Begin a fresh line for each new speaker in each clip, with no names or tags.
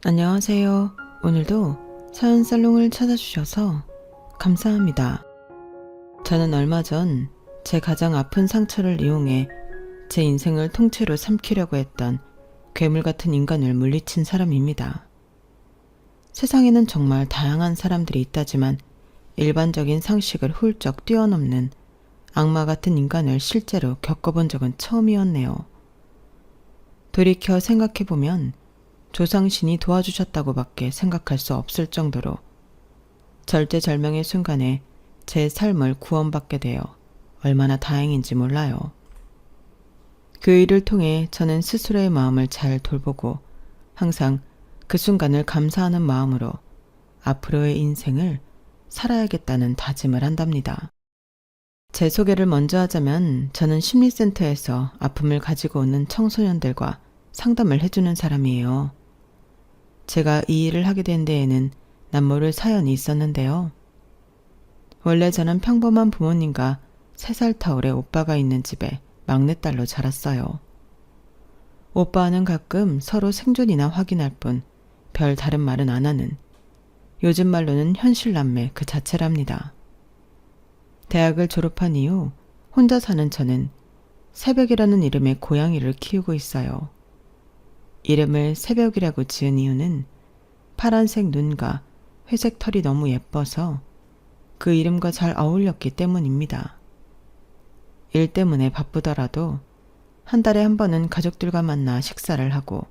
안녕하세요. 오늘도 사연 살롱을 찾아주셔서 감사합니다. 저는 얼마 전 제 가장 아픈 상처를 이용해 제 인생을 통째로 삼키려고 했던 괴물 같은 인간을 물리친 사람입니다. 세상에는 정말 다양한 사람들이 있다지만 일반적인 상식을 훌쩍 뛰어넘는 악마 같은 인간을 실제로 겪어본 적은 처음이었네요. 돌이켜 생각해보면 조상신이 도와주셨다고 밖에 생각할 수 없을 정도로 절제절명의 순간에 제 삶을 구원받게 되어 얼마나 다행인지 몰라요. 그 일을 통해 저는 스스로의 마음을 잘 돌보고 항상 그 순간을 감사하는 마음으로 앞으로의 인생을 살아야겠다는 다짐을 한답니다. 제 소개를 먼저 하자면 저는 심리센터에서 아픔을 가지고 오는 청소년들과 상담을 해주는 사람이에요. 제가 이 일을 하게 된 데에는 남모를 사연이 있었는데요. 원래 저는 평범한 부모님과 3살 터울의 오빠가 있는 집에 막내딸로 자랐어요. 오빠는 가끔 서로 생존이나 확인할 뿐 별 다른 말은 안 하는 요즘 말로는 현실남매 그 자체랍니다. 대학을 졸업한 이후 혼자 사는 저는 새벽이라는 이름의 고양이를 키우고 있어요. 이름을 새벽이라고 지은 이유는 파란색 눈과 회색 털이 너무 예뻐서 그 이름과 잘 어울렸기 때문입니다. 일 때문에 바쁘더라도 한 달에 한 번은 가족들과 만나 식사를 하고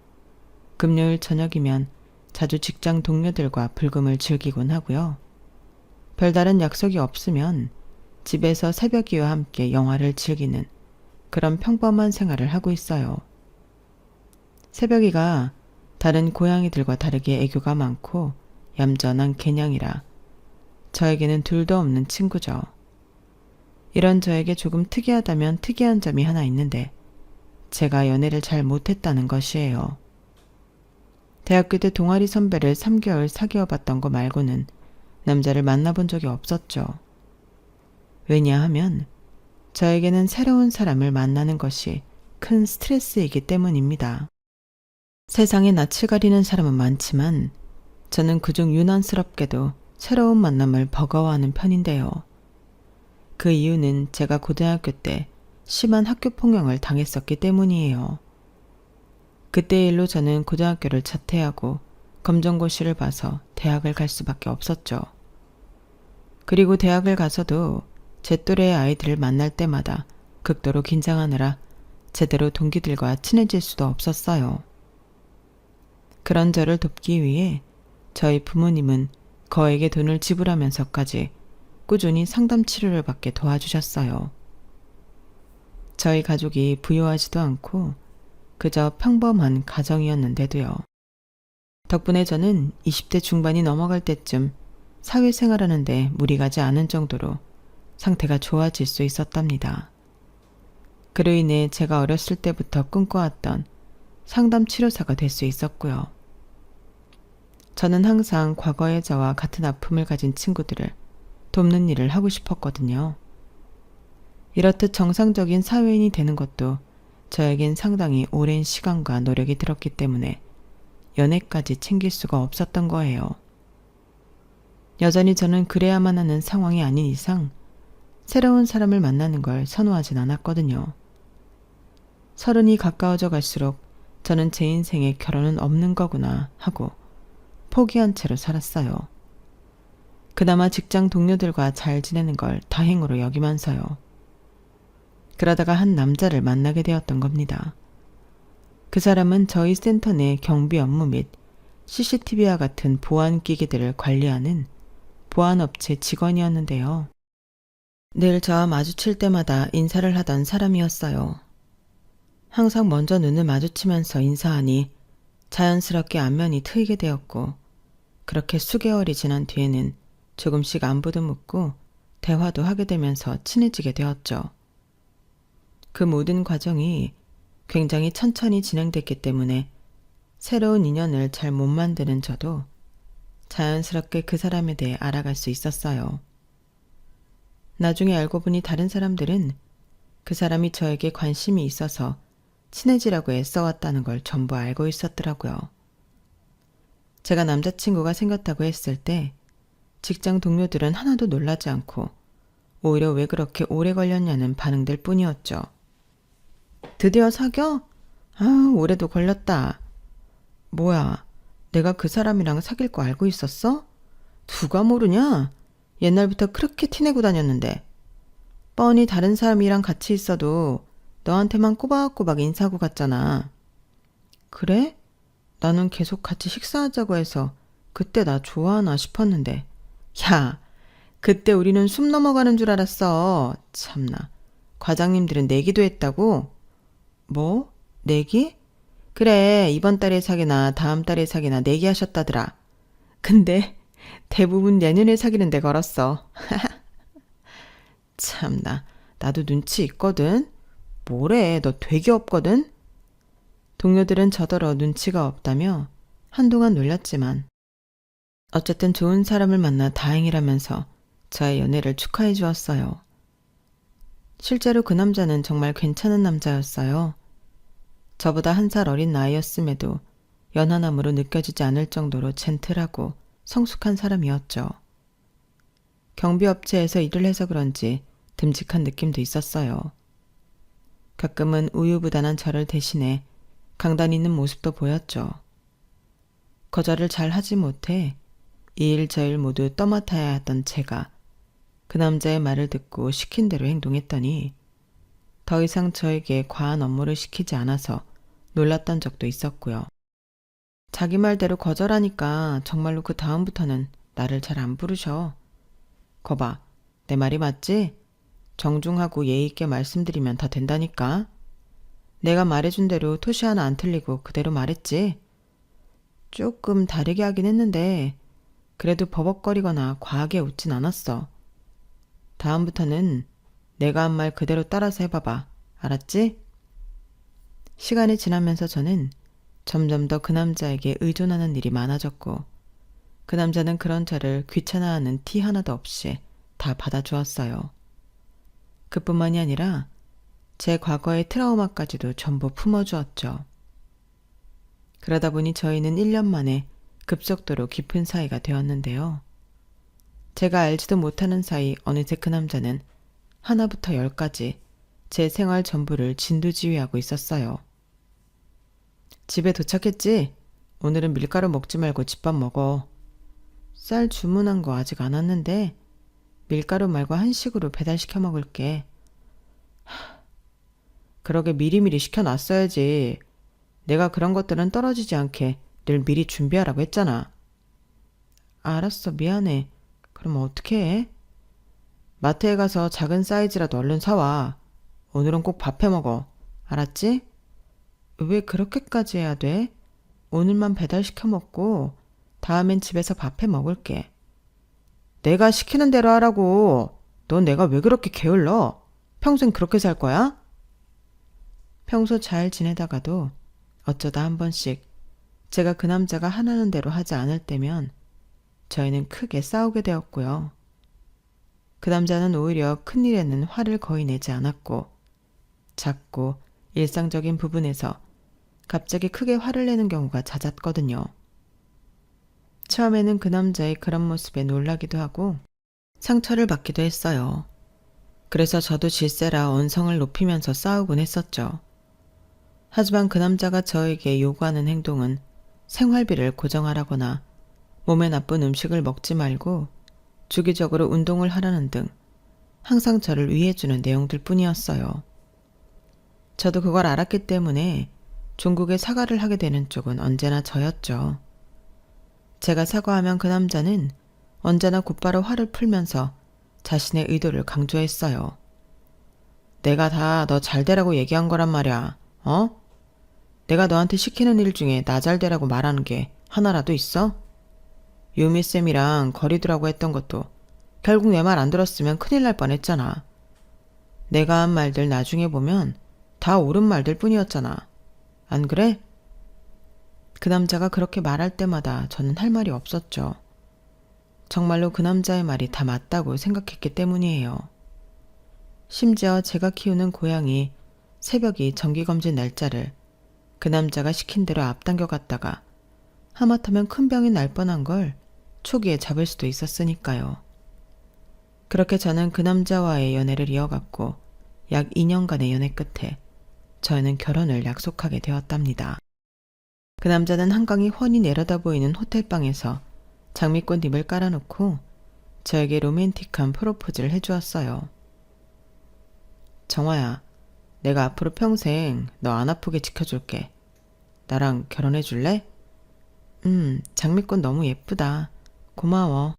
금요일 저녁이면 자주 직장 동료들과 불금을 즐기곤 하고요. 별다른 약속이 없으면 집에서 새벽이와 함께 영화를 즐기는 그런 평범한 생활을 하고 있어요. 새벽이가 다른 고양이들과 다르게 애교가 많고 얌전한 개냥이라 저에게는 둘도 없는 친구죠. 이런 저에게 조금 특이하다면 특이한 점이 하나 있는데 제가 연애를 잘 못했다는 것이에요. 대학교 때 동아리 선배를 3개월 사귀어봤던 거 말고는 남자를 만나본 적이 없었죠. 왜냐하면 저에게는 새로운 사람을 만나는 것이 큰 스트레스이기 때문입니다. 세상에 낯을 가리는 사람은 많지만 저는 그중 유난스럽게도 새로운 만남을 버거워하는 편인데요. 그 이유는 제가 고등학교 때 심한 학교 폭력을 당했었기 때문이에요. 그때 일로 저는 고등학교를 자퇴하고 검정고시를 봐서 대학을 갈 수밖에 없었죠. 그리고 대학을 가서도 제 또래의 아이들을 만날 때마다 극도로 긴장하느라 제대로 동기들과 친해질 수도 없었어요. 그런 저를 돕기 위해 저희 부모님은 거액의 돈을 지불하면서까지 꾸준히 상담 치료를 받게 도와주셨어요. 저희 가족이 부유하지도 않고 그저 평범한 가정이었는데도요. 덕분에 저는 20대 중반이 넘어갈 때쯤 사회생활하는데 무리 가지 않은 정도로 상태가 좋아질 수 있었답니다. 그로 인해 제가 어렸을 때부터 꿈꿔왔던 상담 치료사가 될 수 있었고요. 저는 항상 과거의 저와 같은 아픔을 가진 친구들을 돕는 일을 하고 싶었거든요. 이렇듯 정상적인 사회인이 되는 것도 저에겐 상당히 오랜 시간과 노력이 들었기 때문에 연애까지 챙길 수가 없었던 거예요. 여전히 저는 그래야만 하는 상황이 아닌 이상 새로운 사람을 만나는 걸 선호하진 않았거든요. 30이 가까워져 갈수록 저는 제 인생에 결혼은 없는 거구나 하고 포기한 채로 살았어요. 그나마 직장 동료들과 잘 지내는 걸 다행으로 여기면서요. 그러다가 한 남자를 만나게 되었던 겁니다. 그 사람은 저희 센터 내 경비 업무 및 CCTV와 같은 보안 기기들을 관리하는 보안업체 직원이었는데요. 늘 저와 마주칠 때마다 인사를 하던 사람이었어요. 항상 먼저 눈을 마주치면서 인사하니 자연스럽게 안면이 트이게 되었고 그렇게 수개월이 지난 뒤에는 조금씩 안부도 묻고 대화도 하게 되면서 친해지게 되었죠. 그 모든 과정이 굉장히 천천히 진행됐기 때문에 새로운 인연을 잘 못 만드는 저도 자연스럽게 그 사람에 대해 알아갈 수 있었어요. 나중에 알고 보니 다른 사람들은 그 사람이 저에게 관심이 있어서 친해지라고 애써왔다는 걸 전부 알고 있었더라고요. 제가 남자친구가 생겼다고 했을 때 직장 동료들은 하나도 놀라지 않고 오히려 왜 그렇게 오래 걸렸냐는 반응들 뿐이었죠. 드디어 사겨? 아, 오래도 걸렸다. 뭐야, 내가 그 사람이랑 사귈 거 알고 있었어? 누가 모르냐? 옛날부터 그렇게 티내고 다녔는데. 뻔히 다른 사람이랑 같이 있어도 너한테만 꼬박꼬박 인사하고 갔잖아. 그래? 나는 계속 같이 식사하자고 해서 그때 나 좋아하나 싶었는데. 야, 그때 우리는 숨 넘어가는 줄 알았어. 참나. 과장님들은 내기도 했다고? 뭐? 내기? 그래, 이번 달에 사기나 다음 달에 사기나 내기하셨다더라. 근데 대부분 내년에 사기는데 걸었어. 참나, 나도 눈치 있거든. 뭐래, 너 되게 없거든? 동료들은 저더러 눈치가 없다며 한동안 놀렸지만 어쨌든 좋은 사람을 만나 다행이라면서 저의 연애를 축하해 주었어요. 실제로 그 남자는 정말 괜찮은 남자였어요. 저보다 1살 어린 나이였음에도 연하남으로 느껴지지 않을 정도로 젠틀하고 성숙한 사람이었죠. 경비업체에서 일을 해서 그런지 듬직한 느낌도 있었어요. 가끔은 우유부단한 저를 대신해 강단 있는 모습도 보였죠. 거절을 잘 하지 못해 이 일 저 일 모두 떠맡아야 했던 제가 그 남자의 말을 듣고 시킨 대로 행동했더니 더 이상 저에게 과한 업무를 시키지 않아서 놀랐던 적도 있었고요. 자기 말대로 거절하니까 정말로 그 다음부터는 나를 잘 안 부르셔. 거봐, 내 말이 맞지? 정중하고 예의 있게 말씀드리면 다 된다니까. 내가 말해준 대로 토시 하나 안 틀리고 그대로 말했지. 조금 다르게 하긴 했는데 그래도 버벅거리거나 과하게 웃진 않았어. 다음부터는 내가 한 말 그대로 따라서 해봐봐. 알았지? 시간이 지나면서 저는 점점 더 그 남자에게 의존하는 일이 많아졌고 그 남자는 그런 저를 귀찮아하는 티 하나도 없이 다 받아주었어요. 그뿐만이 아니라 제 과거의 트라우마까지도 전부 품어주었죠. 그러다 보니 저희는 1년 만에 급속도로 깊은 사이가 되었는데요. 제가 알지도 못하는 사이 어느새 그 남자는 하나부터 10까지 제 생활 전부를 진두지휘하고 있었어요. 집에 도착했지? 오늘은 밀가루 먹지 말고 집밥 먹어. 쌀 주문한 거 아직 안 왔는데 밀가루 말고 한식으로 배달시켜 먹을게. 그러게 미리미리 시켜놨어야지. 내가 그런 것들은 떨어지지 않게 늘 미리 준비하라고 했잖아. 알았어, 미안해. 그럼 어떻게 해? 마트에 가서 작은 사이즈라도 얼른 사와. 오늘은 꼭 밥 해 먹어. 알았지? 왜 그렇게까지 해야 돼? 오늘만 배달시켜 먹고 다음엔 집에서 밥 해 먹을게. 내가 시키는 대로 하라고. 넌 내가 왜 그렇게 게을러? 평생 그렇게 살 거야? 평소 잘 지내다가도 어쩌다 한 번씩 제가 그 남자가 하라는 대로 하지 않을 때면 저희는 크게 싸우게 되었고요. 그 남자는 오히려 큰일에는 화를 거의 내지 않았고 작고 일상적인 부분에서 갑자기 크게 화를 내는 경우가 잦았거든요. 처음에는 그 남자의 그런 모습에 놀라기도 하고 상처를 받기도 했어요. 그래서 저도 질세라 언성을 높이면서 싸우곤 했었죠. 하지만 그 남자가 저에게 요구하는 행동은 생활비를 고정하라거나 몸에 나쁜 음식을 먹지 말고 주기적으로 운동을 하라는 등 항상 저를 위해주는 내용들 뿐이었어요. 저도 그걸 알았기 때문에 종국에 사과를 하게 되는 쪽은 언제나 저였죠. 제가 사과하면 그 남자는 언제나 곧바로 화를 풀면서 자신의 의도를 강조했어요. 내가 다 너 잘 되라고 얘기한 거란 말이야. 어? 내가 너한테 시키는 일 중에 나 잘 되라고 말하는 게 하나라도 있어? 유미쌤이랑 거리 두라고 했던 것도 결국 내 말 안 들었으면 큰일 날 뻔했잖아. 내가 한 말들 나중에 보면 다 옳은 말들 뿐이었잖아. 안 그래? 그 남자가 그렇게 말할 때마다 저는 할 말이 없었죠. 정말로 그 남자의 말이 다 맞다고 생각했기 때문이에요. 심지어 제가 키우는 고양이 새벽이 정기검진 날짜를 그 남자가 시킨 대로 앞당겨 갔다가 하마터면 큰 병이 날 뻔한 걸 초기에 잡을 수도 있었으니까요. 그렇게 저는 그 남자와의 연애를 이어갔고 약 2년간의 연애 끝에 저희는 결혼을 약속하게 되었답니다. 그 남자는 한강이 훤히 내려다 보이는 호텔방에서 장미꽃잎을 깔아놓고 저에게 로맨틱한 프로포즈를 해주었어요. 정화야, 내가 앞으로 평생 너 안 아프게 지켜줄게. 나랑 결혼해 줄래? 장미꽃 너무 예쁘다. 고마워.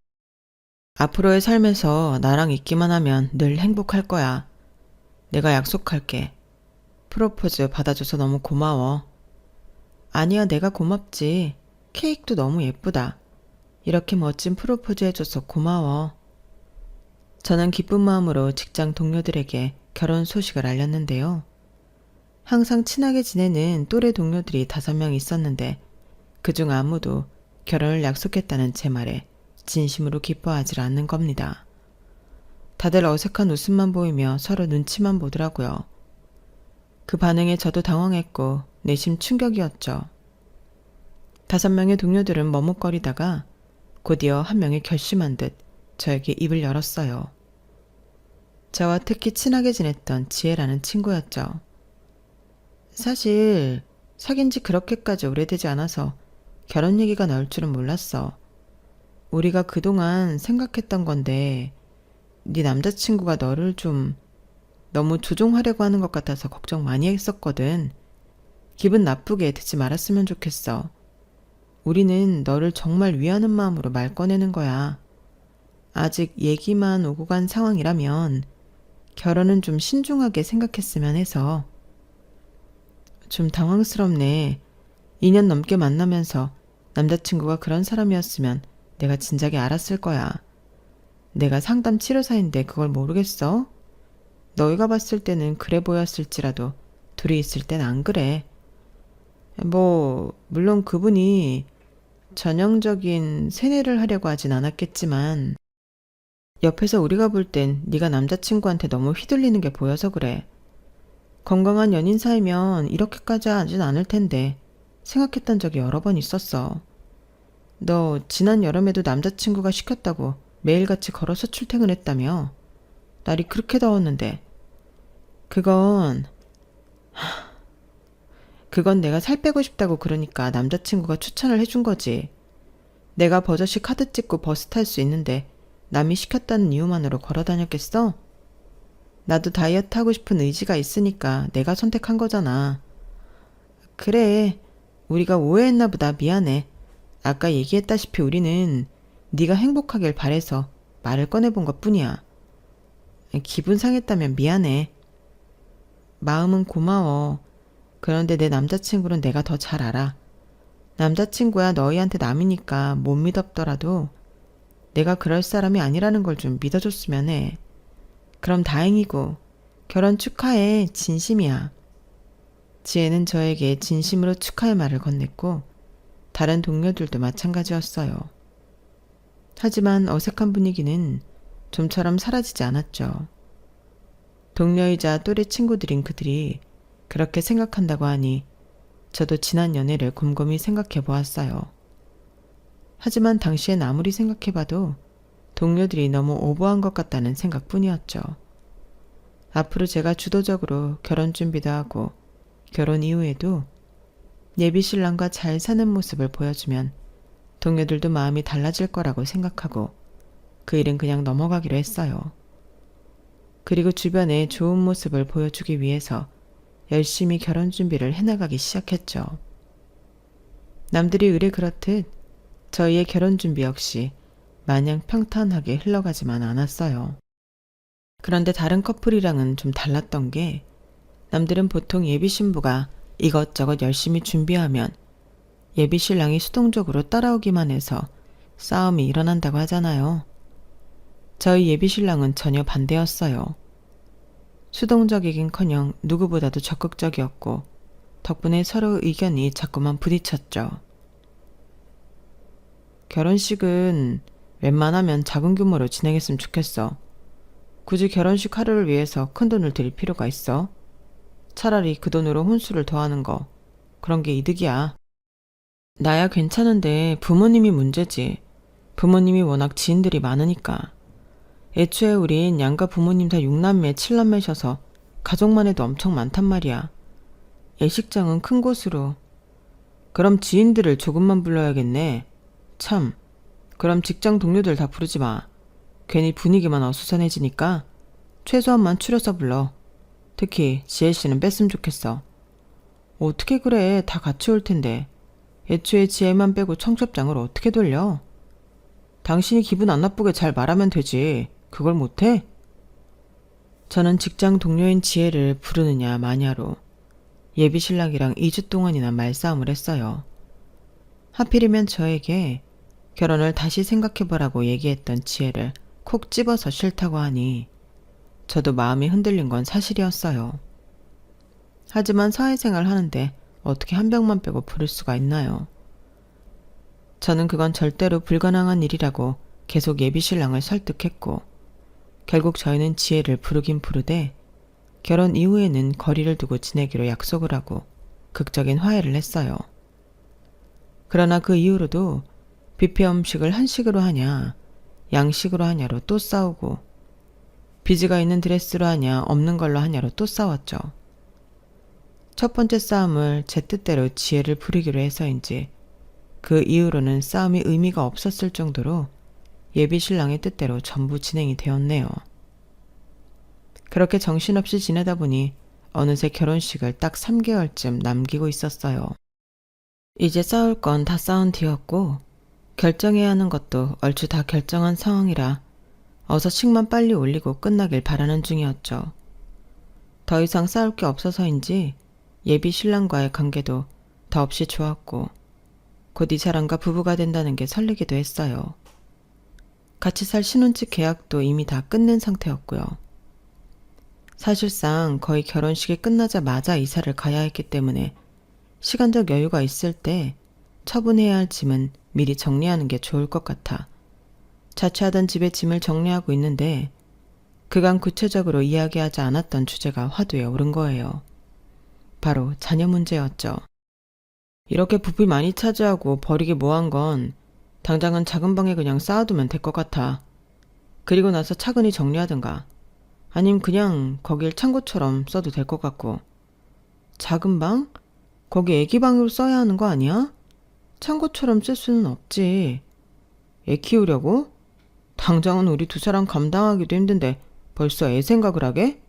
앞으로의 삶에서 나랑 있기만 하면 늘 행복할 거야. 내가 약속할게. 프로포즈 받아줘서 너무 고마워. 아니야, 내가 고맙지. 케이크도 너무 예쁘다. 이렇게 멋진 프로포즈 해줘서 고마워. 저는 기쁜 마음으로 직장 동료들에게 결혼 소식을 알렸는데요. 항상 친하게 지내는 또래 동료들이 5명 있었는데 그중 아무도 결혼을 약속했다는 제 말에 진심으로 기뻐하지 않는 겁니다. 다들 어색한 웃음만 보이며 서로 눈치만 보더라고요. 그 반응에 저도 당황했고 내심 충격이었죠. 5명의 동료들은 머뭇거리다가 곧이어 한 명이 결심한 듯 저에게 입을 열었어요. 저와 특히 친하게 지냈던 지혜라는 친구였죠. 사실 사귄 지 그렇게까지 오래되지 않아서 결혼 얘기가 나올 줄은 몰랐어. 우리가 그동안 생각했던 건데 네 남자친구가 너를 좀 너무 조종하려고 하는 것 같아서 걱정 많이 했었거든. 기분 나쁘게 듣지 말았으면 좋겠어. 우리는 너를 정말 위하는 마음으로 말 꺼내는 거야. 아직 얘기만 오고 간 상황이라면 결혼은 좀 신중하게 생각했으면 해서. 좀 당황스럽네. 2년 넘게 만나면서 남자친구가 그런 사람이었으면 내가 진작에 알았을 거야. 내가 상담 치료사인데 그걸 모르겠어? 너희가 봤을 때는 그래 보였을지라도 둘이 있을 땐 안 그래. 물론 그분이 전형적인 세뇌를 하려고 하진 않았겠지만 옆에서 우리가 볼 땐 네가 남자친구한테 너무 휘둘리는 게 보여서 그래. 건강한 연인 사이면 이렇게까지 하진 않을 텐데 생각했던 적이 여러 번 있었어. 너 지난 여름에도 남자친구가 시켰다고 매일같이 걸어서 출퇴근했다며. 날이 그렇게 더웠는데. 그건 내가 살 빼고 싶다고 그러니까 남자친구가 추천을 해준 거지. 내가 버젓이 카드 찍고 버스 탈 수 있는데 남이 시켰다는 이유만으로 걸어 다녔겠어? 나도 다이어트 하고 싶은 의지가 있으니까 내가 선택한 거잖아. 그래, 우리가 오해했나 보다. 미안해. 아까 얘기했다시피 우리는 네가 행복하길 바래서 말을 꺼내본 것뿐이야. 기분 상했다면 미안해. 마음은 고마워. 그런데 내 남자친구는 내가 더 잘 알아. 남자친구야 너희한테 남이니까 못 믿었더라도 내가 그럴 사람이 아니라는 걸 좀 믿어줬으면 해. 그럼 다행이고 결혼 축하해. 진심이야. 지혜는 저에게 진심으로 축하의 말을 건넸고 다른 동료들도 마찬가지였어요. 하지만 어색한 분위기는 좀처럼 사라지지 않았죠. 동료이자 또래 친구들인 그들이 그렇게 생각한다고 하니 저도 지난 연애를 곰곰이 생각해 보았어요. 하지만 당시엔 아무리 생각해봐도 동료들이 너무 오버한 것 같다는 생각뿐이었죠. 앞으로 제가 주도적으로 결혼 준비도 하고 결혼 이후에도 예비 신랑과 잘 사는 모습을 보여주면 동료들도 마음이 달라질 거라고 생각하고 그 일은 그냥 넘어가기로 했어요. 그리고 주변에 좋은 모습을 보여주기 위해서 열심히 결혼 준비를 해나가기 시작했죠. 남들이 의뢰 그렇듯 저희의 결혼 준비 역시 마냥 평탄하게 흘러가지만 않았어요. 그런데 다른 커플이랑은 좀 달랐던 게 남들은 보통 예비 신부가 이것저것 열심히 준비하면 예비 신랑이 수동적으로 따라오기만 해서 싸움이 일어난다고 하잖아요. 저희 예비 신랑은 전혀 반대였어요. 수동적이긴커녕 누구보다도 적극적이었고 덕분에 서로 의견이 자꾸만 부딪혔죠. 결혼식은 웬만하면 작은 규모로 진행했으면 좋겠어. 굳이 결혼식 하루를 위해서 큰 돈을 들일 필요가 있어? 차라리 그 돈으로 혼수를 더하는 거, 그런 게 이득이야. 나야 괜찮은데 부모님이 문제지. 부모님이 워낙 지인들이 많으니까. 애초에 우린 양가 부모님 다 6남매, 7남매셔서 가족만 해도 엄청 많단 말이야. 예식장은 큰 곳으로. 그럼 지인들을 조금만 불러야겠네. 참, 그럼 직장 동료들 다 부르지 마. 괜히 분위기만 어수선해지니까 최소한만 추려서 불러. 특히 지혜씨는 뺐으면 좋겠어. 어떻게 그래, 다 같이 올 텐데. 애초에 지혜만 빼고 청첩장을 어떻게 돌려? 당신이 기분 안 나쁘게 잘 말하면 되지. 그걸 못해? 저는 직장 동료인 지혜를 부르느냐 마냐로 예비신랑이랑 2주 동안이나 말싸움을 했어요. 하필이면 저에게 결혼을 다시 생각해보라고 얘기했던 지혜를 콕 집어서 싫다고 하니 저도 마음이 흔들린 건 사실이었어요. 하지만 사회생활 하는데 어떻게 한 병만 빼고 부를 수가 있나요? 저는 그건 절대로 불가능한 일이라고 계속 예비신랑을 설득했고 결국 저희는 지혜를 부르긴 부르되 결혼 이후에는 거리를 두고 지내기로 약속을 하고 극적인 화해를 했어요. 그러나 그 이후로도 뷔페 음식을 한식으로 하냐 양식으로 하냐로 또 싸우고 비즈가 있는 드레스로 하냐 없는 걸로 하냐로 또 싸웠죠. 첫 번째 싸움을 제 뜻대로 지혜를 부리기로 해서인지 그 이후로는 싸움이 의미가 없었을 정도로 예비신랑의 뜻대로 전부 진행이 되었네요. 그렇게 정신없이 지내다 보니 어느새 결혼식을 딱 3개월쯤 남기고 있었어요. 이제 싸울 건 다 싸운 뒤였고 결정해야 하는 것도 얼추 다 결정한 상황이라 어서 식만 빨리 올리고 끝나길 바라는 중이었죠. 더 이상 싸울 게 없어서인지 예비 신랑과의 관계도 더없이 좋았고 곧 이 사람과 부부가 된다는 게 설레기도 했어요. 같이 살 신혼집 계약도 이미 다 끝낸 상태였고요. 사실상 거의 결혼식이 끝나자마자 이사를 가야 했기 때문에 시간적 여유가 있을 때 처분해야 할 짐은 미리 정리하는 게 좋을 것 같아 자취하던 집의 짐을 정리하고 있는데 그간 구체적으로 이야기하지 않았던 주제가 화두에 오른 거예요. 바로 자녀 문제였죠. 이렇게 부피 많이 차지하고 버리기 뭐한 건 당장은 작은 방에 그냥 쌓아두면 될 것 같아. 그리고 나서 차근히 정리하든가 아님 그냥 거길 창고처럼 써도 될 것 같고. 작은 방? 거기 애기 방으로 써야 하는 거 아니야? 창고처럼 쓸 수는 없지. 애 키우려고? 당장은 우리 두 사람 감당하기도 힘든데 벌써 애 생각을 하게?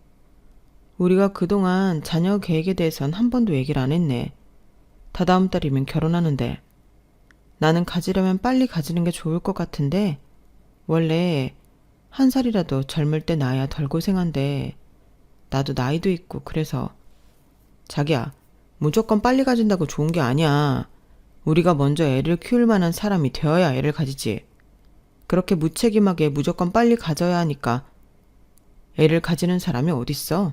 우리가 그동안 자녀 계획에 대해선 한 번도 얘기를 안 했네. 다다음 달이면 결혼하는데. 나는 가지려면 빨리 가지는 게 좋을 것 같은데 원래 1살이라도 젊을 때 낳아야 덜 고생한데 나도 나이도 있고 그래서. 자기야, 무조건 빨리 가진다고 좋은 게 아니야. 우리가 먼저 애를 키울 만한 사람이 되어야 애를 가지지. 그렇게 무책임하게 무조건 빨리 가져야 하니까 애를 가지는 사람이 어딨어?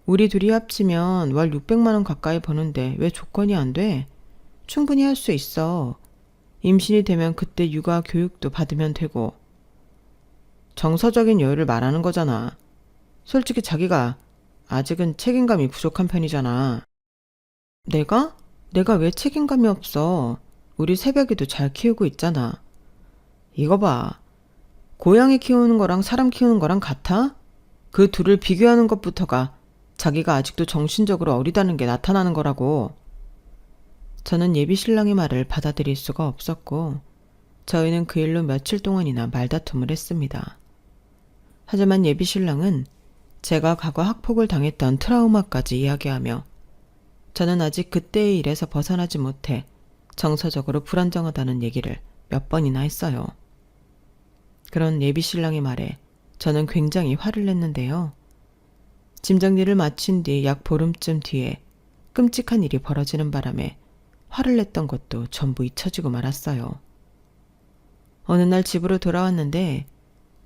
우리 둘이 합치면 월 600만 원 가까이 버는데 왜 조건이 안 돼? 충분히 할 수 있어. 임신이 되면 그때 육아 교육도 받으면 되고. 정서적인 여유를 말하는 거잖아. 솔직히 자기가 아직은 책임감이 부족한 편이잖아. 내가? 내가 왜 책임감이 없어? 우리 새벽이도 잘 키우고 있잖아. 이거 봐. 고양이 키우는 거랑 사람 키우는 거랑 같아? 그 둘을 비교하는 것부터가 자기가 아직도 정신적으로 어리다는 게 나타나는 거라고. 저는 예비 신랑의 말을 받아들일 수가 없었고 저희는 그 일로 며칠 동안이나 말다툼을 했습니다. 하지만 예비 신랑은 제가 과거 학폭을 당했던 트라우마까지 이야기하며 저는 아직 그때의 일에서 벗어나지 못해 정서적으로 불안정하다는 얘기를 몇 번이나 했어요. 그런 예비 신랑의 말에 저는 굉장히 화를 냈는데요. 짐 정리를 마친 뒤 약 보름쯤 뒤에 끔찍한 일이 벌어지는 바람에 화를 냈던 것도 전부 잊혀지고 말았어요. 어느 날 집으로 돌아왔는데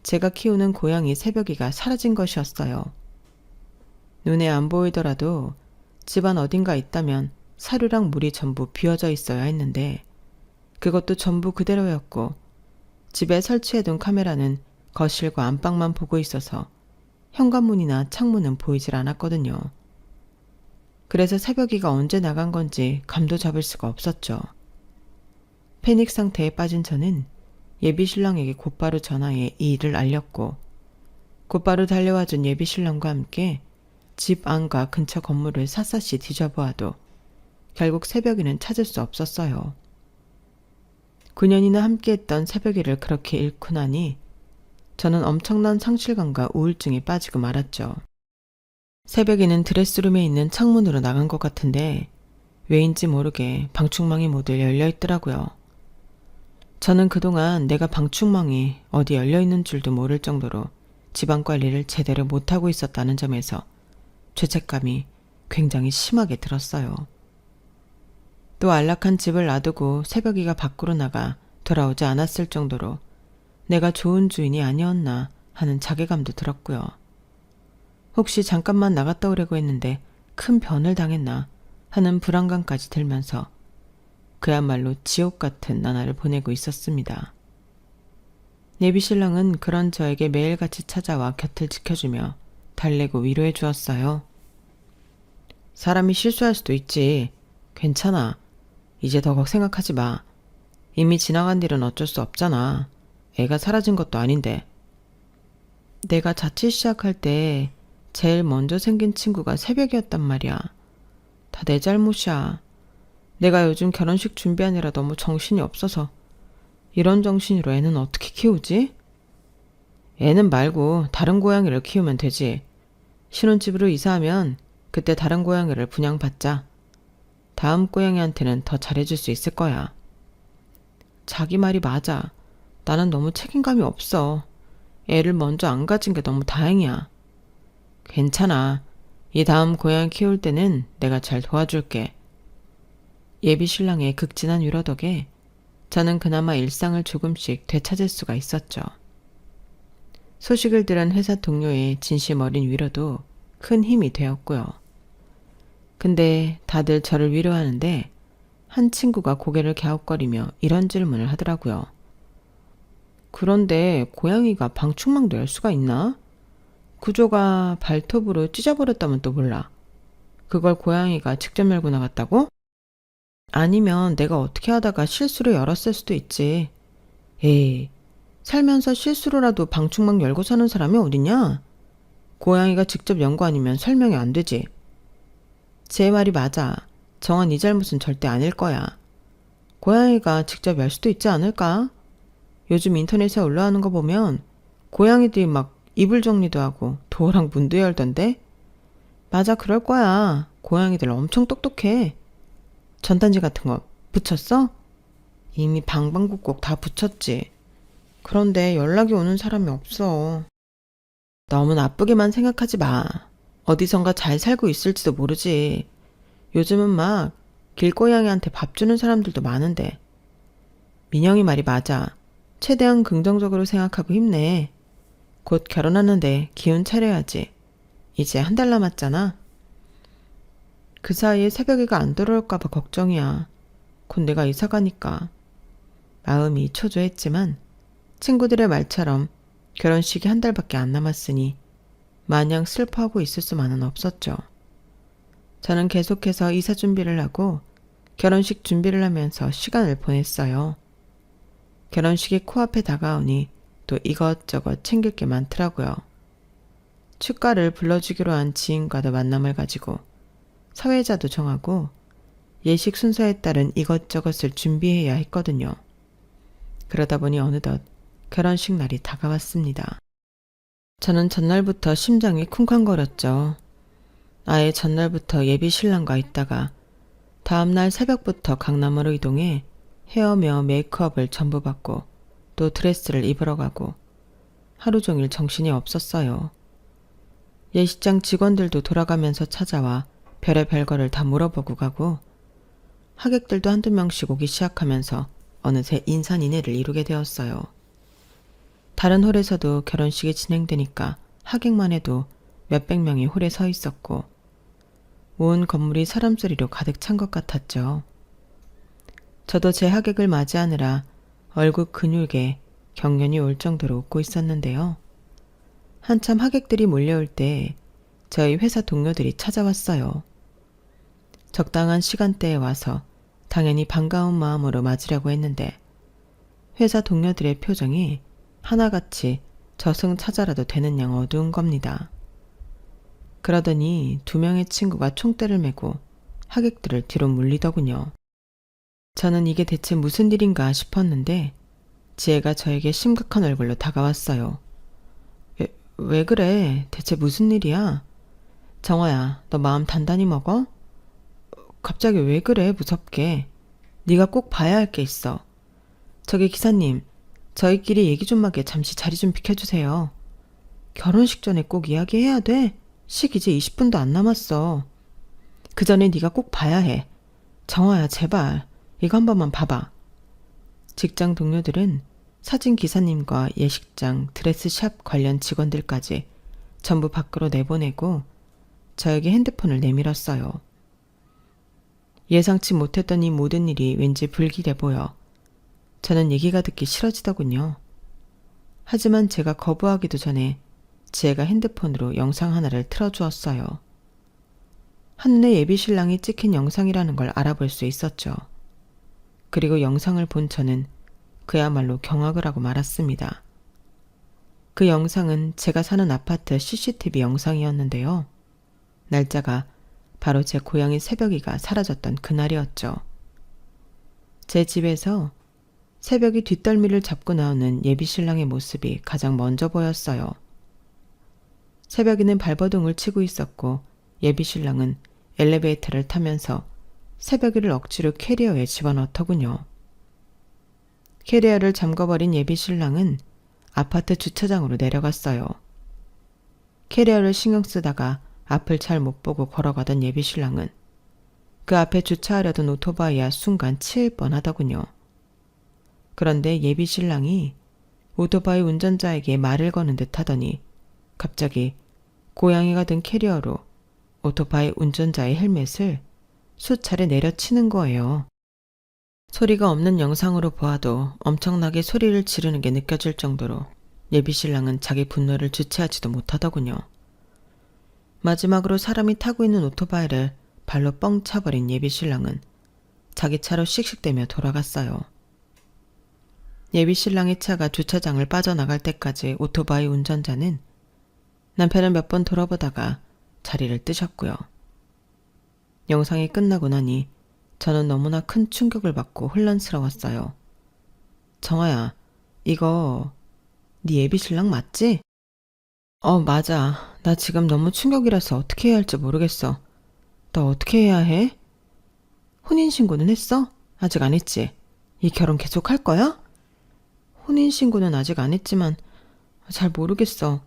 제가 키우는 고양이 새벽이가 사라진 것이었어요. 눈에 안 보이더라도 집안 어딘가 있다면 사료랑 물이 전부 비워져 있어야 했는데 그것도 전부 그대로였고 집에 설치해둔 카메라는 거실과 안방만 보고 있어서 현관문이나 창문은 보이질 않았거든요. 그래서 새벽이가 언제 나간 건지 감도 잡을 수가 없었죠. 패닉 상태에 빠진 저는 예비 신랑에게 곧바로 전화해 이 일을 알렸고 곧바로 달려와준 예비 신랑과 함께 집 안과 근처 건물을 샅샅이 뒤져보아도 결국 새벽이는 찾을 수 없었어요. 9년이나 함께했던 새벽이를 그렇게 잃고 나니 저는 엄청난 상실감과 우울증에 빠지고 말았죠. 새벽이는 드레스룸에 있는 창문으로 나간 것 같은데 왜인지 모르게 방충망이 모두 열려 있더라고요. 저는 그동안 내가 방충망이 어디 열려 있는 줄도 모를 정도로 집안 관리를 제대로 못하고 있었다는 점에서 죄책감이 굉장히 심하게 들었어요. 또 안락한 집을 놔두고 새벽이가 밖으로 나가 돌아오지 않았을 정도로 내가 좋은 주인이 아니었나 하는 자괴감도 들었고요. 혹시 잠깐만 나갔다 오려고 했는데 큰 변을 당했나 하는 불안감까지 들면서 그야말로 지옥 같은 나날을 보내고 있었습니다. 예비 신랑은 그런 저에게 매일같이 찾아와 곁을 지켜주며 달래고 위로해 주었어요. 사람이 실수할 수도 있지. 괜찮아. 이제 더 생각하지 마. 이미 지나간 일은 어쩔 수 없잖아. 애가 사라진 것도 아닌데. 내가 자취 시작할 때 제일 먼저 생긴 친구가 새벽이었단 말이야. 다 내 잘못이야. 내가 요즘 결혼식 준비하느라 너무 정신이 없어서 이런 정신으로 애는 어떻게 키우지? 애는 말고 다른 고양이를 키우면 되지. 신혼집으로 이사하면 그때 다른 고양이를 분양받자. 다음 고양이한테는 더 잘해줄 수 있을 거야. 자기 말이 맞아. 나는 너무 책임감이 없어. 애를 먼저 안 가진 게 너무 다행이야. 괜찮아. 이 다음 고양이 키울 때는 내가 잘 도와줄게. 예비 신랑의 극진한 위로 덕에 저는 그나마 일상을 조금씩 되찾을 수가 있었죠. 소식을 들은 회사 동료의 진심 어린 위로도 큰 힘이 되었고요. 근데 다들 저를 위로하는데 한 친구가 고개를 갸웃거리며 이런 질문을 하더라고요. 그런데 고양이가 방충망도 열 수가 있나? 구조가 발톱으로 찢어버렸다면 또 몰라. 그걸 고양이가 직접 열고 나갔다고? 아니면 내가 어떻게 하다가 실수로 열었을 수도 있지. 에이, 살면서 실수로라도 방충망 열고 사는 사람이 어딨냐? 고양이가 직접 연 거 아니면 설명이 안 되지. 제 말이 맞아. 정한 이 잘못은 절대 아닐 거야. 고양이가 직접 열 수도 있지 않을까? 요즘 인터넷에 올라오는 거 보면 고양이들이 막 이불 정리도 하고 도어랑 문도 열던데? 맞아, 그럴 거야. 고양이들 엄청 똑똑해. 전단지 같은 거 붙였어? 이미 방방곡곡 다 붙였지. 그런데 연락이 오는 사람이 없어. 너무 나쁘게만 생각하지 마. 어디선가 잘 살고 있을지도 모르지. 요즘은 막 길고양이한테 밥 주는 사람들도 많은데. 민영이 말이 맞아. 최대한 긍정적으로 생각하고 힘내. 곧 결혼하는데 기운 차려야지. 이제 한 달 남았잖아. 그 사이에 새벽이가 안 들어올까봐 걱정이야. 곧 내가 이사 가니까. 마음이 초조했지만 친구들의 말처럼 결혼식이 한 달밖에 안 남았으니 마냥 슬퍼하고 있을 수만은 없었죠. 저는 계속해서 이사 준비를 하고 결혼식 준비를 하면서 시간을 보냈어요. 결혼식이 코앞에 다가오니 또 이것저것 챙길 게 많더라고요. 축가를 불러주기로 한 지인과도 만남을 가지고 사회자도 정하고 예식 순서에 따른 이것저것을 준비해야 했거든요. 그러다 보니 어느덧 결혼식 날이 다가왔습니다. 저는 전날부터 심장이 쿵쾅거렸죠. 아예 전날부터 예비 신랑과 있다가 다음날 새벽부터 강남으로 이동해 헤어며 메이크업을 전부 받고 또 드레스를 입으러 가고 하루 종일 정신이 없었어요. 예식장 직원들도 돌아가면서 찾아와 별의별 거를 다 물어보고 가고 하객들도 한두 명씩 오기 시작하면서 어느새 인산인해를 이루게 되었어요. 다른 홀에서도 결혼식이 진행되니까 하객만 해도 몇백 명이 홀에 서 있었고 온 건물이 사람 소리로 가득 찬 것 같았죠. 저도 제 하객을 맞이하느라 얼굴 근육에 경련이 올 정도로 웃고 있었는데요. 한참 하객들이 몰려올 때 저희 회사 동료들이 찾아왔어요. 적당한 시간대에 와서 당연히 반가운 마음으로 맞으려고 했는데 회사 동료들의 표정이 하나같이 저승사자라도 되는 양 어두운 겁니다. 그러더니 2명의 친구가 총대를 메고 하객들을 뒤로 물리더군요. 저는 이게 대체 무슨 일인가 싶었는데 지혜가 저에게 심각한 얼굴로 다가왔어요. 왜 그래? 대체 무슨 일이야? 정화야, 너 마음 단단히 먹어? 갑자기 왜 그래, 무섭게. 네가 꼭 봐야 할 게 있어. 저기 기사님, 저희끼리 얘기 좀 하게 잠시 자리 좀 비켜주세요. 결혼식 전에 꼭 이야기해야 돼? 식 이제 20분도 안 남았어. 그 전에 네가 꼭 봐야 해. 정화야, 제발. 이거 한 번만 봐봐. 직장 동료들은 사진 기사님과 예식장, 드레스샵 관련 직원들까지 전부 밖으로 내보내고 저에게 핸드폰을 내밀었어요. 예상치 못했던 이 모든 일이 왠지 불길해 보여 저는 얘기가 듣기 싫어지더군요. 하지만 제가 거부하기도 전에 지혜가 핸드폰으로 영상 하나를 틀어주었어요. 한눈에 예비 신랑이 찍힌 영상이라는 걸 알아볼 수 있었죠. 그리고 영상을 본 저는 그야말로 경악을 하고 말았습니다. 그 영상은 제가 사는 아파트 CCTV 영상이었는데요. 날짜가 바로 제 고양이 새벽이가 사라졌던 그날이었죠. 제 집에서 새벽이 뒷덜미를 잡고 나오는 예비 신랑의 모습이 가장 먼저 보였어요. 새벽이는 발버둥을 치고 있었고 예비 신랑은 엘리베이터를 타면서 새벽이를 억지로 캐리어에 집어넣더군요. 캐리어를 잠궈버린 예비 신랑은 아파트 주차장으로 내려갔어요. 캐리어를 신경 쓰다가 앞을 잘 못 보고 걸어가던 예비 신랑은 그 앞에 주차하려던 오토바이와 순간 치일 뻔하더군요. 그런데 예비 신랑이 오토바이 운전자에게 말을 거는 듯 하더니 갑자기 고양이가 든 캐리어로 오토바이 운전자의 헬멧을 수차례 내려치는 거예요. 소리가 없는 영상으로 보아도 엄청나게 소리를 지르는 게 느껴질 정도로 예비 신랑은 자기 분노를 주체하지도 못하더군요. 마지막으로 사람이 타고 있는 오토바이를 발로 뻥 차버린 예비 신랑은 자기 차로 씩씩대며 돌아갔어요. 예비 신랑의 차가 주차장을 빠져나갈 때까지 오토바이 운전자는 남편을 몇 번 돌아보다가 자리를 뜨셨고요. 영상이 끝나고 나니 저는 너무나 큰 충격을 받고 혼란스러웠어요. 정아야, 이거 네 예비 신랑 맞지? 맞아. 나 지금 너무 충격이라서 어떻게 해야 할지 모르겠어. 너 어떻게 해야 해? 혼인신고는 했어? 아직 안 했지? 이 결혼 계속 할 거야? 혼인신고는 아직 안 했지만 잘 모르겠어.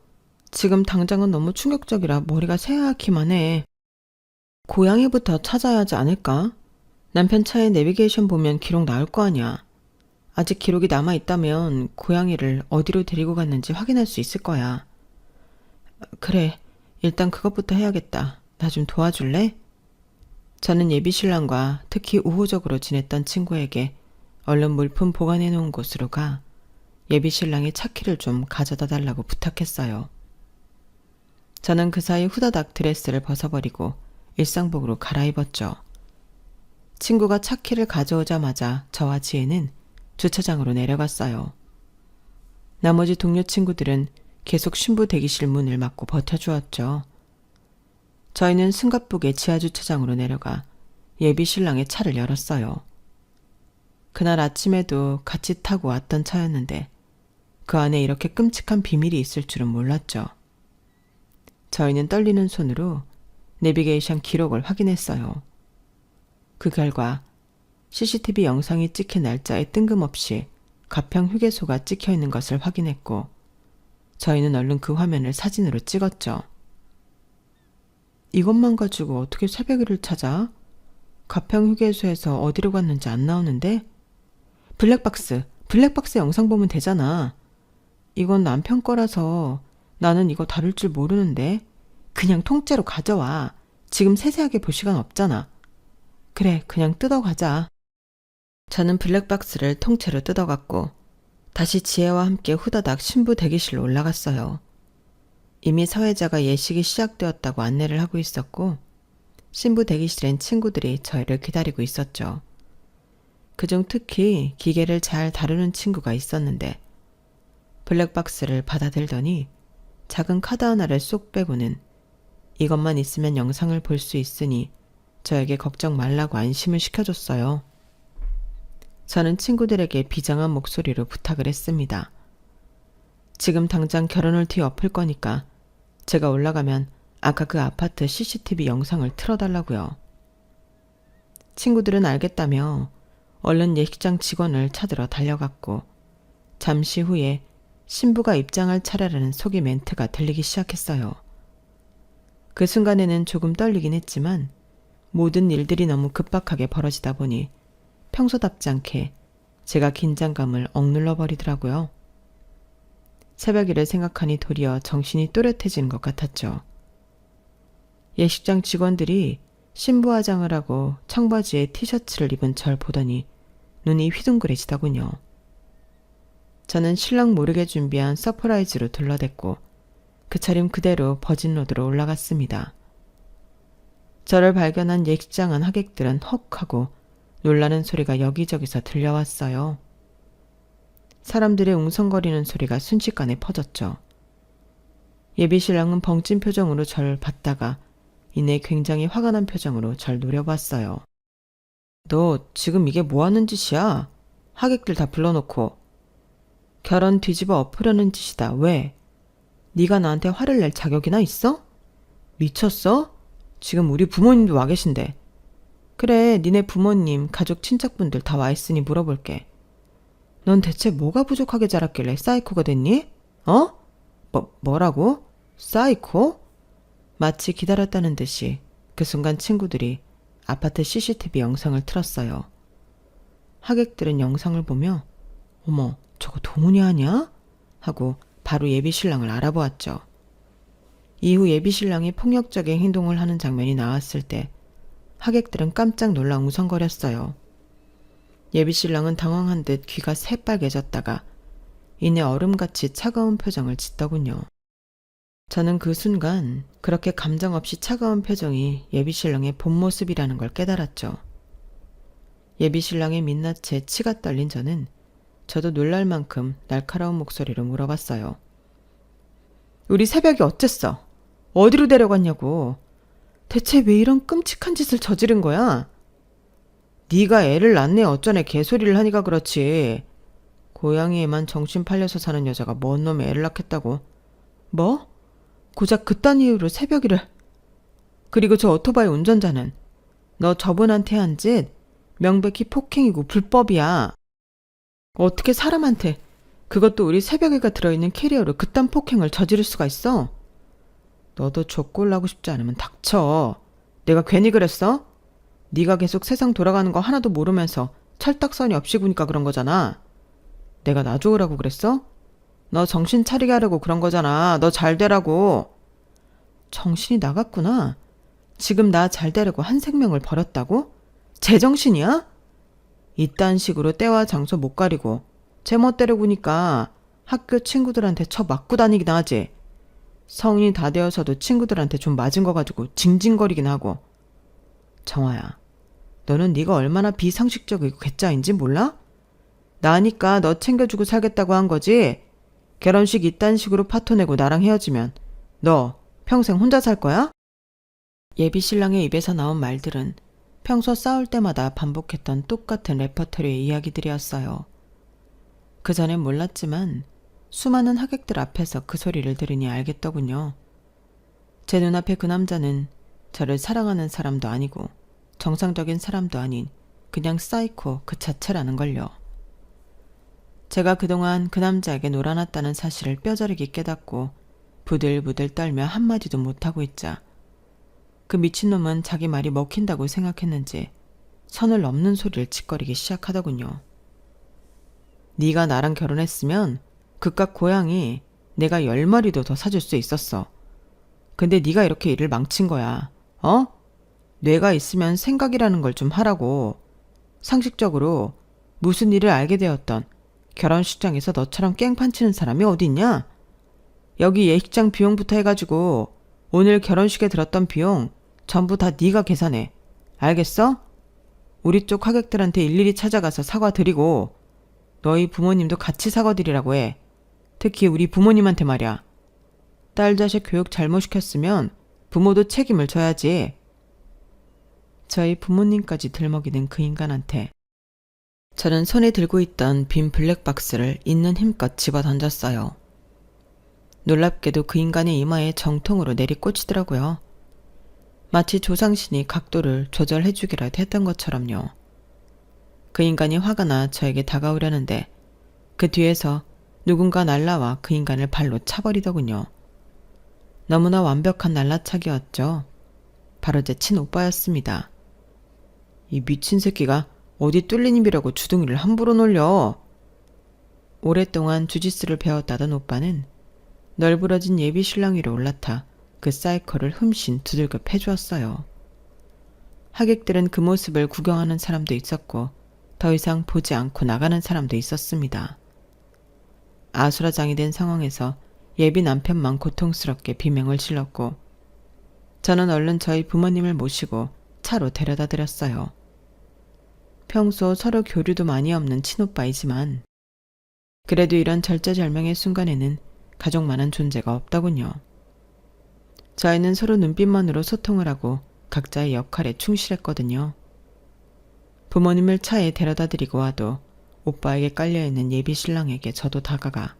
지금 당장은 너무 충격적이라 머리가 새하얗기만 해. 고양이부터 찾아야 하지 않을까? 남편 차에 내비게이션 보면 기록 나올 거 아니야. 아직 기록이 남아있다면 고양이를 어디로 데리고 갔는지 확인할 수 있을 거야. 그래, 일단 그것부터 해야겠다. 나 좀 도와줄래? 저는 예비 신랑과 특히 우호적으로 지냈던 친구에게 얼른 물품 보관해 놓은 곳으로 가 예비 신랑의 차키를 좀 가져다 달라고 부탁했어요. 저는 그 사이 후다닥 드레스를 벗어버리고 일상복으로 갈아입었죠. 친구가 차키를 가져오자마자 저와 지혜는 주차장으로 내려갔어요. 나머지 동료 친구들은 계속 신부 대기실 문을 막고 버텨주었죠. 저희는 숨가쁘게 지하주차장으로 내려가 예비 신랑의 차를 열었어요. 그날 아침에도 같이 타고 왔던 차였는데 그 안에 이렇게 끔찍한 비밀이 있을 줄은 몰랐죠. 저희는 떨리는 손으로 내비게이션 기록을 확인했어요. 그 결과 CCTV 영상이 찍힌 날짜에 뜬금없이 가평 휴게소가 찍혀 있는 것을 확인했고 저희는 얼른 그 화면을 사진으로 찍었죠. 이것만 가지고 어떻게 새벽이를 찾아? 가평 휴게소에서 어디로 갔는지 안 나오는데? 블랙박스 영상 보면 되잖아. 이건 남편 거라서 나는 이거 다룰 줄 모르는데 그냥 통째로 가져와. 지금 세세하게 볼 시간 없잖아. 그래, 그냥 뜯어가자. 저는 블랙박스를 통째로 뜯어갔고 다시 지혜와 함께 후다닥 신부 대기실로 올라갔어요. 이미 사회자가 예식이 시작되었다고 안내를 하고 있었고 신부 대기실엔 친구들이 저희를 기다리고 있었죠. 그중 특히 기계를 잘 다루는 친구가 있었는데 블랙박스를 받아들더니 작은 카드 하나를 쏙 빼고는 이것만 있으면 영상을 볼 수 있으니 저에게 걱정 말라고 안심을 시켜줬어요. 저는 친구들에게 비장한 목소리로 부탁을 했습니다. 지금 당장 결혼을 뒤엎을 거니까 제가 올라가면 아까 그 아파트 CCTV 영상을 틀어달라고요. 친구들은 알겠다며 얼른 예식장 직원을 찾으러 달려갔고 잠시 후에 신부가 입장할 차례라는 속이 멘트가 들리기 시작했어요. 그 순간에는 조금 떨리긴 했지만 모든 일들이 너무 급박하게 벌어지다 보니 평소답지 않게 제가 긴장감을 억눌러 버리더라고요. 새벽 일을 생각하니 도리어 정신이 또렷해지는 것 같았죠. 예식장 직원들이 신부 화장을 하고 청바지에 티셔츠를 입은 절 보더니 눈이 휘둥그레지더군요. 저는 신랑 모르게 준비한 서프라이즈로 둘러댔고 그 차림 그대로 버진로드로 올라갔습니다. 저를 발견한 예식장 안 하객들은 헉 하고 놀라는 소리가 여기저기서 들려왔어요. 사람들의 웅성거리는 소리가 순식간에 퍼졌죠. 예비신랑은 벙찐 표정으로 절 봤다가 이내 굉장히 화가 난 표정으로 절 노려봤어요. 너 지금 이게 뭐하는 짓이야? 하객들 다 불러놓고. 결혼 뒤집어 엎으려는 짓이다. 왜? 네가 나한테 화를 낼 자격이나 있어? 미쳤어? 지금 우리 부모님도 와 계신데. 그래, 니네 부모님, 가족, 친척분들 다 와 있으니 물어볼게. 넌 대체 뭐가 부족하게 자랐길래 사이코가 됐니? 어? 뭐라고? 사이코? 마치 기다렸다는 듯이 그 순간 친구들이 아파트 CCTV 영상을 틀었어요. 하객들은 영상을 보며 어머, 저거 동훈이 아니야? 하고 바로 예비신랑을 알아보았죠. 이후 예비신랑이 폭력적인 행동을 하는 장면이 나왔을 때 하객들은 깜짝 놀라 웅성거렸어요. 예비신랑은 당황한 듯 귀가 새빨개졌다가 이내 얼음같이 차가운 표정을 짓더군요. 저는 그 순간 그렇게 감정 없이 차가운 표정이 예비신랑의 본 모습이라는 걸 깨달았죠. 예비신랑의 민낯에 치가 떨린 저는 저도 놀랄 만큼 날카로운 목소리로 물어봤어요. 우리 새벽에 어쨌어? 어디로 데려갔냐고. 대체 왜 이런 끔찍한 짓을 저지른 거야? 네가 애를 낳네 어쩌네 개소리를 하니까 그렇지. 고양이에만 정신 팔려서 사는 여자가 뭔 놈의 애를 낳겠다고. 뭐? 고작 그딴 이유로 새벽이를. 그리고 저 오토바이 운전자는 너 저분한테 한 짓 명백히 폭행이고 불법이야. 어떻게 사람한테, 그것도 우리 새벽에가 들어있는 캐리어로 그딴 폭행을 저지를 수가 있어? 너도 족골나고 싶지 않으면 닥쳐. 내가 괜히 그랬어? 네가 계속 세상 돌아가는 거 하나도 모르면서 철딱서니 없이 구니까 그런 거잖아. 내가 나 좋으라고 그랬어? 너 정신 차리게 하려고 그런 거잖아. 너 잘 되라고. 정신이 나갔구나. 지금 나 잘 되려고 한 생명을 버렸다고? 제정신이야? 이딴 식으로 때와 장소 못 가리고 제 멋대로 구니까 학교 친구들한테 쳐 맞고 다니긴 하지. 성인이 다 되어서도 친구들한테 좀 맞은 거 가지고 징징거리긴 하고. 정화야, 너는 네가 얼마나 비상식적이고 괴짜인지 몰라? 나니까 너 챙겨주고 살겠다고 한 거지. 결혼식 이딴 식으로 파토내고 나랑 헤어지면 너 평생 혼자 살 거야? 예비신랑의 입에서 나온 말들은 평소 싸울 때마다 반복했던 똑같은 레퍼토리의 이야기들이었어요. 그전엔 몰랐지만 수많은 하객들 앞에서 그 소리를 들으니 알겠더군요. 제 눈앞에 그 남자는 저를 사랑하는 사람도 아니고 정상적인 사람도 아닌 그냥 사이코 그 자체라는 걸요. 제가 그동안 그 남자에게 놀아났다는 사실을 뼈저리게 깨닫고 부들부들 떨며 한마디도 못하고 있자 그 미친놈은 자기 말이 먹힌다고 생각했는지 선을 넘는 소리를 짓거리기 시작하더군요. 네가 나랑 결혼했으면 그깟 고양이 내가 10마리도 더 사줄 수 있었어. 근데 네가 이렇게 일을 망친 거야. 어? 뇌가 있으면 생각이라는 걸 좀 하라고. 상식적으로 무슨 일을 알게 되었던 결혼식장에서 너처럼 깽판 치는 사람이 어디 있냐? 여기 예식장 비용부터 해가지고 오늘 결혼식에 들었던 비용 전부 다 네가 계산해. 알겠어? 우리 쪽 하객들한테 일일이 찾아가서 사과드리고 너희 부모님도 같이 사과드리라고 해. 특히 우리 부모님한테 말이야. 딸 자식 교육 잘못 시켰으면 부모도 책임을 져야지. 저희 부모님까지 들먹이는 그 인간한테 저는 손에 들고 있던 빈 블랙박스를 있는 힘껏 집어 던졌어요. 놀랍게도 그 인간의 이마에 정통으로 내리꽂히더라고요. 마치 조상신이 각도를 조절해주기라도 했던 것처럼요. 그 인간이 화가 나 저에게 다가오려는데 그 뒤에서 누군가 날라와 그 인간을 발로 차버리더군요. 너무나 완벽한 날라차기였죠. 바로 제 친오빠였습니다. 이 미친 새끼가 어디 뚫린 입이라고 주둥이를 함부로 놀려. 오랫동안 주짓수를 배웠다던 오빠는 널브러진 예비 신랑 위로 올라타 그 사이코를 흠씬 두들겨 패주었어요. 하객들은 그 모습을 구경하는 사람도 있었고 더 이상 보지 않고 나가는 사람도 있었습니다. 아수라장이 된 상황에서 예비 남편만 고통스럽게 비명을 질렀고 저는 얼른 저희 부모님을 모시고 차로 데려다 드렸어요. 평소 서로 교류도 많이 없는 친오빠이지만 그래도 이런 절제절명의 순간에는 가족만한 존재가 없더군요. 저희는 서로 눈빛만으로 소통을 하고 각자의 역할에 충실했거든요. 부모님을 차에 데려다 드리고 와도 오빠에게 깔려있는 예비 신랑에게 저도 다가가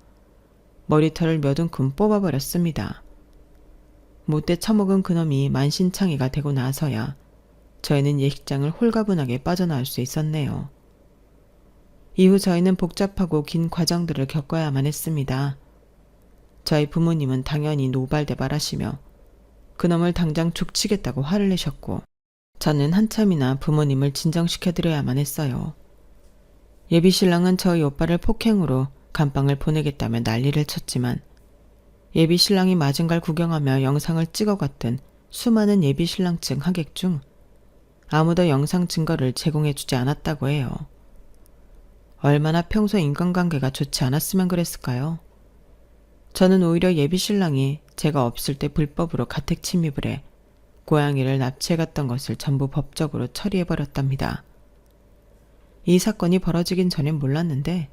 머리털을 몇 움큼 뽑아버렸습니다. 못돼 처먹은 그놈이 만신창이가 되고 나서야 저희는 예식장을 홀가분하게 빠져나올 수 있었네요. 이후 저희는 복잡하고 긴 과정들을 겪어야만 했습니다. 저희 부모님은 당연히 노발대발하시며 그놈을 당장 족치겠다고 화를 내셨고 저는 한참이나 부모님을 진정시켜드려야만 했어요. 예비신랑은 저희 오빠를 폭행으로 감방을 보내겠다며 난리를 쳤지만 예비신랑이 맞은 걸 구경하며 영상을 찍어갔던 수많은 예비신랑 측 하객 중 아무도 영상 증거를 제공해주지 않았다고 해요. 얼마나 평소 인간관계가 좋지 않았으면 그랬을까요? 저는 오히려 예비신랑이 제가 없을 때 불법으로 가택 침입을 해 고양이를 납치해갔던 것을 전부 법적으로 처리해버렸답니다. 이 사건이 벌어지긴 전엔 몰랐는데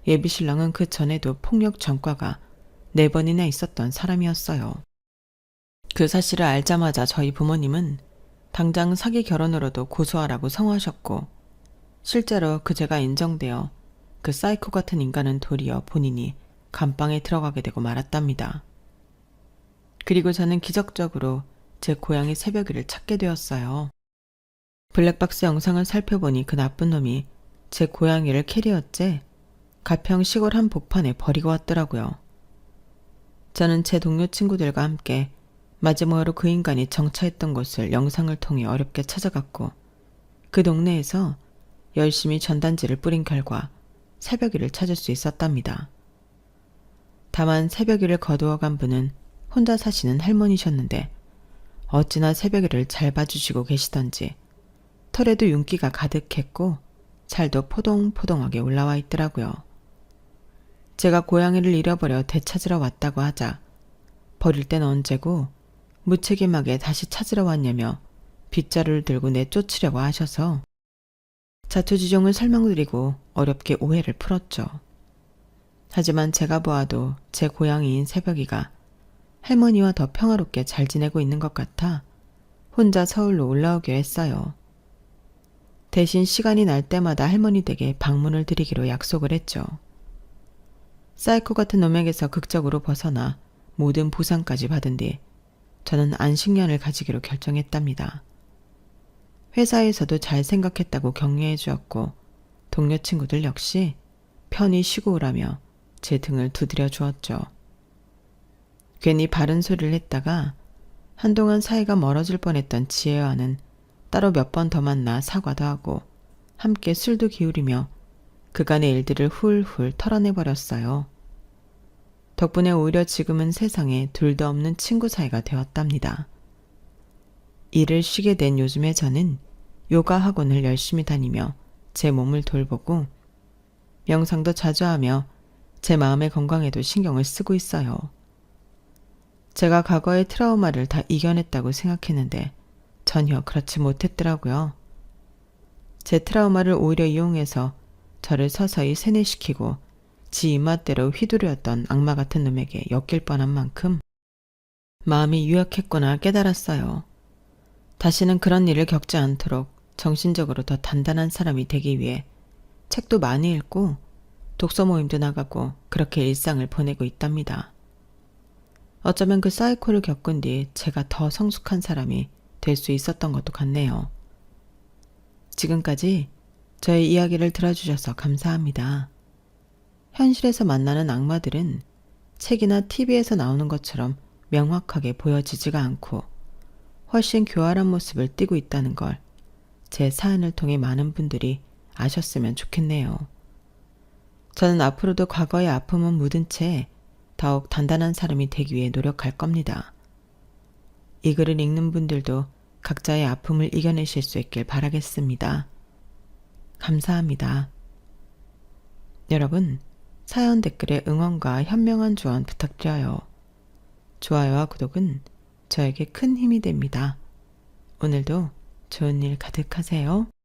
예비신랑은 그 전에도 폭력 전과가 4번이나 있었던 사람이었어요. 그 사실을 알자마자 저희 부모님은 당장 사기 결혼으로도 고소하라고 성호하셨고 실제로 그 죄가 인정되어 그 사이코 같은 인간은 도리어 본인이 감방에 들어가게 되고 말았답니다. 그리고 저는 기적적으로 제 고양이 새벽이를 찾게 되었어요. 블랙박스 영상을 살펴보니 그 나쁜 놈이 제 고양이를 캐리어째 가평 시골 한 복판에 버리고 왔더라고요. 저는 제 동료 친구들과 함께 마지막으로 그 인간이 정차했던 곳을 영상을 통해 어렵게 찾아갔고 그 동네에서 열심히 전단지를 뿌린 결과 새벽이를 찾을 수 있었답니다. 다만 새벽이를 거두어간 분은 혼자 사시는 할머니셨는데 어찌나 새벽이를 잘 봐주시고 계시던지 털에도 윤기가 가득했고 살도 포동포동하게 올라와 있더라고요. 제가 고양이를 잃어버려 되찾으러 왔다고 하자 버릴 땐 언제고 무책임하게 다시 찾으러 왔냐며 빗자루를 들고 내쫓으려고 하셔서 자초지종을 설명드리고 어렵게 오해를 풀었죠. 하지만 제가 보아도 제 고양이인 새벽이가 할머니와 더 평화롭게 잘 지내고 있는 것 같아 혼자 서울로 올라오기로 했어요. 대신 시간이 날 때마다 할머니 댁에 방문을 드리기로 약속을 했죠. 사이코 같은 놈에게서 극적으로 벗어나 모든 보상까지 받은 뒤 저는 안식년을 가지기로 결정했답니다. 회사에서도 잘 생각했다고 격려해 주었고 동료 친구들 역시 편히 쉬고 오라며 제 등을 두드려 주었죠. 괜히 바른 소리를 했다가 한동안 사이가 멀어질 뻔했던 지혜와는 따로 몇 번 더 만나 사과도 하고 함께 술도 기울이며 그간의 일들을 훌훌 털어내버렸어요. 덕분에 오히려 지금은 세상에 둘도 없는 친구 사이가 되었답니다. 일을 쉬게 된 요즘에 저는 요가 학원을 열심히 다니며 제 몸을 돌보고 명상도 자주 하며 제 마음의 건강에도 신경을 쓰고 있어요. 제가 과거의 트라우마를 다 이겨냈다고 생각했는데 전혀 그렇지 못했더라고요. 제 트라우마를 오히려 이용해서 저를 서서히 세뇌시키고 지 입맛대로 휘두르었던 악마 같은 놈에게 엮일 뻔한 만큼 마음이 유약했구나 깨달았어요. 다시는 그런 일을 겪지 않도록 정신적으로 더 단단한 사람이 되기 위해 책도 많이 읽고 독서 모임도 나가고 그렇게 일상을 보내고 있답니다. 어쩌면 그 사이코를 겪은 뒤 제가 더 성숙한 사람이 될 수 있었던 것도 같네요. 지금까지 저의 이야기를 들어주셔서 감사합니다. 현실에서 만나는 악마들은 책이나 TV에서 나오는 것처럼 명확하게 보여지지가 않고 훨씬 교활한 모습을 띠고 있다는 걸 제 사연을 통해 많은 분들이 아셨으면 좋겠네요. 저는 앞으로도 과거의 아픔은 묻은 채 더욱 단단한 사람이 되기 위해 노력할 겁니다. 이 글을 읽는 분들도 각자의 아픔을 이겨내실 수 있길 바라겠습니다. 감사합니다. 여러분, 사연 댓글에 응원과 현명한 조언 부탁드려요. 좋아요와 구독은 저에게 큰 힘이 됩니다. 오늘도 좋은 일 가득하세요.